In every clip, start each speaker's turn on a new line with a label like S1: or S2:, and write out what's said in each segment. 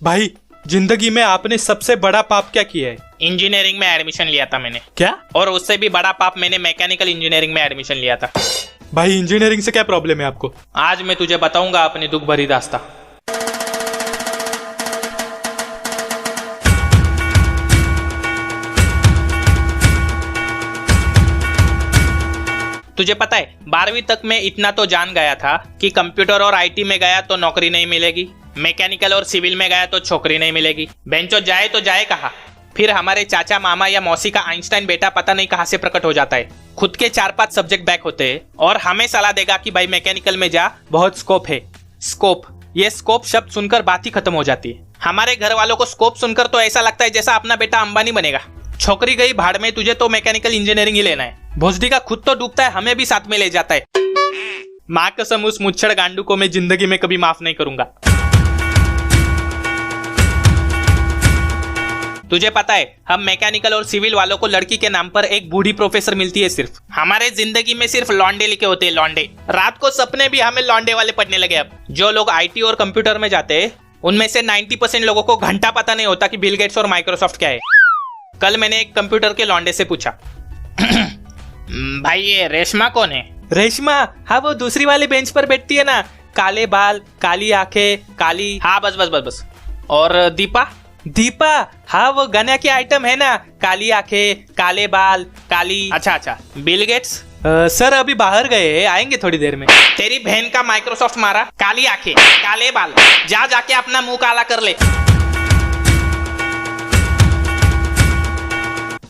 S1: भाई जिंदगी में आपने सबसे बड़ा पाप क्या किया है?
S2: इंजीनियरिंग में एडमिशन लिया था मैंने।
S1: क्या?
S2: और उससे भी बड़ा पाप, मैंने मैकेनिकल इंजीनियरिंग में एडमिशन लिया था।
S1: भाई इंजीनियरिंग से क्या प्रॉब्लम है आपको?
S2: आज मैं तुझे बताऊंगा अपनी दुख भरी दास्तां। तुझे पता है 12वीं तक मैं इतना तो जान गया था कि कंप्यूटर और आईटी में गया तो नौकरी नहीं मिलेगी, मैकेनिकल और सिविल में गया तो छोकरी नहीं मिलेगी। बेंचो जाए तो जाए कहाँ? फिर हमारे चाचा मामा या मौसी का आइंस्टाइन बेटा पता नहीं कहाँ से प्रकट हो जाता है। खुद के 4-5 सब्जेक्ट बैक होते हैं और हमें सलाह देगा कि भाई मैकेनिकल में जा, बहुत स्कोप है। स्कोप, ये स्कोप शब्द सुनकर बात ही खत्म हो जाती है। हमारे घर वालों को स्कोप सुनकर तो ऐसा लगता है जैसा अपना बेटा अंबानी बनेगा। छोकरी गई भाड़ में, तुझे तो मैकेनिकल इंजीनियरिंग ही लेना है। भोसडी का खुद तो डूबता है, हमें भी साथ में ले जाता है। माँ कसम उस मुच्छड़ गांडू को मैं जिंदगी में कभी माफ नहीं करूंगा। तुझे पता है हम मैकेनिकल और सिविल वालों को लड़की के नाम पर एक बूढ़ी प्रोफेसर मिलती है। सिर्फ हमारे जिंदगी में सिर्फ लौंडे लिखे होते हैं, लौंडे। रात को सपने भी हमें लौंडे वाले पढ़ने लगे। अब जो लोग आईटी और कंप्यूटर में जाते हैं उनमें से 90% लोगों को घंटा पता नहीं होता कि बिल गेट्स और माइक्रोसॉफ्ट क्या है। कल मैंने एक कंप्यूटर के लौंडे से पूछा, भाई ये रेशमा कौन है?
S1: रेशमा? हाँ, वो दूसरी वाली बेंच पर बैठती है ना, काले बाल, काली आंखें, काली।
S2: हाँ बस बस बस बस। और दीपा?
S1: दीपा? हाँ, वो गाना की आइटम है ना, काली आंखें, काले बाल, काली।
S2: अच्छा अच्छा। Bill Gates?
S1: सर अभी बाहर गए, आएंगे थोड़ी देर में।
S2: तेरी बहन का माइक्रोसॉफ्ट मारा। काली आंखें, काले बाल, जा जाके अपना मुंह काला कर ले।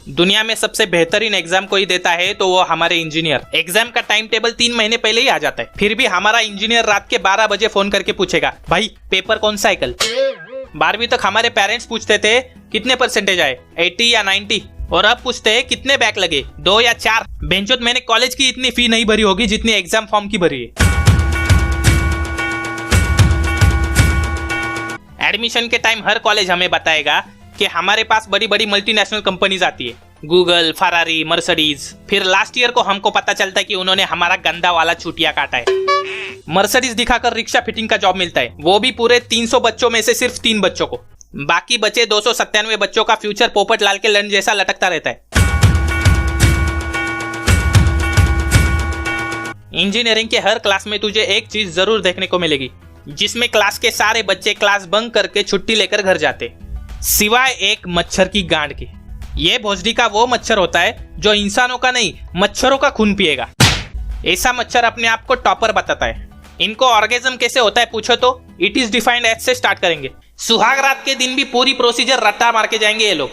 S2: दुनिया में सबसे बेहतरीन एग्जाम कोई देता है तो वो हमारे इंजीनियर। एग्जाम का टाइम टेबल 3 महीने पहले ही आ जाता है, फिर भी हमारा इंजीनियर रात के 12 बजे फोन करके पूछेगा, भाई पेपर कौन सा है कल? 12वीं तक हमारे पेरेंट्स पूछते थे कितने परसेंटेज आए, 80 या 90, और अब पूछते हैं कितने बैक लगे, 2 या 4। बेंचोत मैंने कॉलेज की इतनी फी नहीं भरी होगी जितनी एग्जाम फॉर्म की भरी है। एडमिशन के टाइम हर कॉलेज हमें बताएगा कि हमारे पास बड़ी बड़ी मल्टीनेशनल कंपनीज आती है, गूगल, फरारी, मर्सिडीज। फिर लास्ट ईयर को हमको पता चलता है कि उन्होंने हमारा गंदा वाला छुट्टियां काटा है। मर्सिडीज दिखाकर रिक्शा फिटिंग का जॉब मिलता है, वो भी पूरे 300 बच्चों में से सिर्फ 3 बच्चों को। बाकी बचे 297 बच्चों का फ्यूचर पोपट लाल के लन जैसा लटकता रहता है। इंजीनियरिंग के हर क्लास में तुझे एक चीज जरूर देखने को मिलेगी, जिसमें क्लास के सारे बच्चे क्लास बंक करके छुट्टी लेकर घर जाते, सिवाय एक मच्छर की गांड के। ये भोसडी का वो मच्छर होता है जो इंसानों का नहीं, मच्छरों का खून पिएगा। ऐसा मच्छर अपने आप को टॉपर बताता है। इनको ऑर्गेज्म कैसे होता है पूछो तो इट इज डिफाइंड एज से स्टार्ट करेंगे। सुहाग रात के दिन भी पूरी प्रोसीजर रट्टा मार के जाएंगे ये लोग।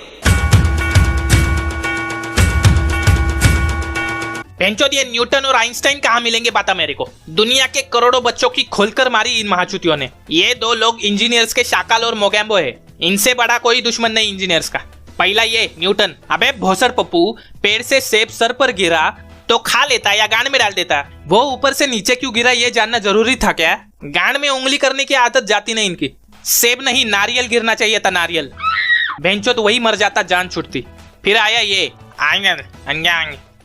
S2: पेंचोद, ये न्यूटन और आइंस्टाइन कहाँ मिलेंगे बता मेरे को? दुनिया के करोड़ों बच्चों की खोलकर मारी इन महाचुतियों ने। ये 2 लोग इंजीनियर्स के शाकाल और मोगैम्बो है, इनसे बड़ा कोई दुश्मन नहीं इंजीनियर्स का। पहला ये न्यूटन, अबे भोसड़ पप्पू, पेड़ से सेब सर पर गिरा तो खा लेता या गांड में डाल देता, वो ऊपर से नीचे क्यों गिरा ये जानना जरूरी था क्या? गांड में उंगली करने की आदत जाती नहीं इनकी। सेब नहीं नारियल गिरना चाहिए था, नारियल। बेंचो तो वही मर जाता, जान छुटती। फिर आया ये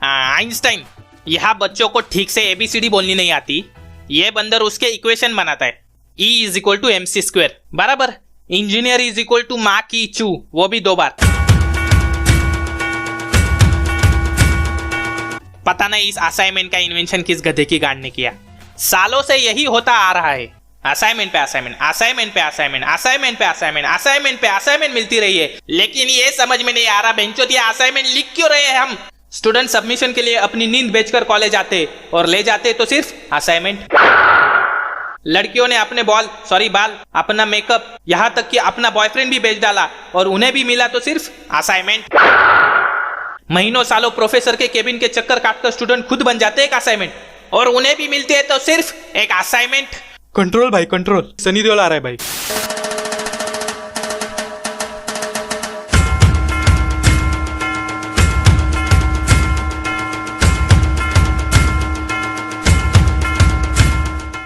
S2: आइंस्टाइन। यहाँ बच्चों को ठीक से ABCD बोलनी नहीं आती, ये बंदर उसके इक्वेशन बनाता है, E = mc², बराबर। इंजीनियर = माँ की चू, वो भी 2 बार। पता नहीं इस असाइनमेंट का इन्वेंशन किस गधे की गांड ने किया। सालों से यही होता आ रहा है, असाइनमेंट पे असाइनमेंट, असाइनमेंट पे असाइनमेंट, असाइनमेंट पे असाइनमेंट, असाइनमेंट पे असाइनमेंट मिलती रही है। लेकिन ये समझ में नहीं आ रहा बेंचोद, ये असाइनमेंट लिख क्यों रहे हैं हम? स्टूडेंट सबमिशन के लिए अपनी नींद बेचकर कॉलेज आते और ले जाते तो सिर्फ असाइनमेंट। लड़कियों ने अपने बाल, अपना मेकअप, यहाँ तक कि अपना बॉयफ्रेंड भी बेच डाला और उन्हें भी मिला तो सिर्फ असाइनमेंट। महीनों सालों प्रोफेसर के केबिन के चक्कर काटकर स्टूडेंट खुद बन जाते एक असाइनमेंट, और उन्हें भी मिलती है तो सिर्फ एक असाइनमेंट।
S1: कंट्रोल भाई कंट्रोल, सनी देओल आ रहा है भाई।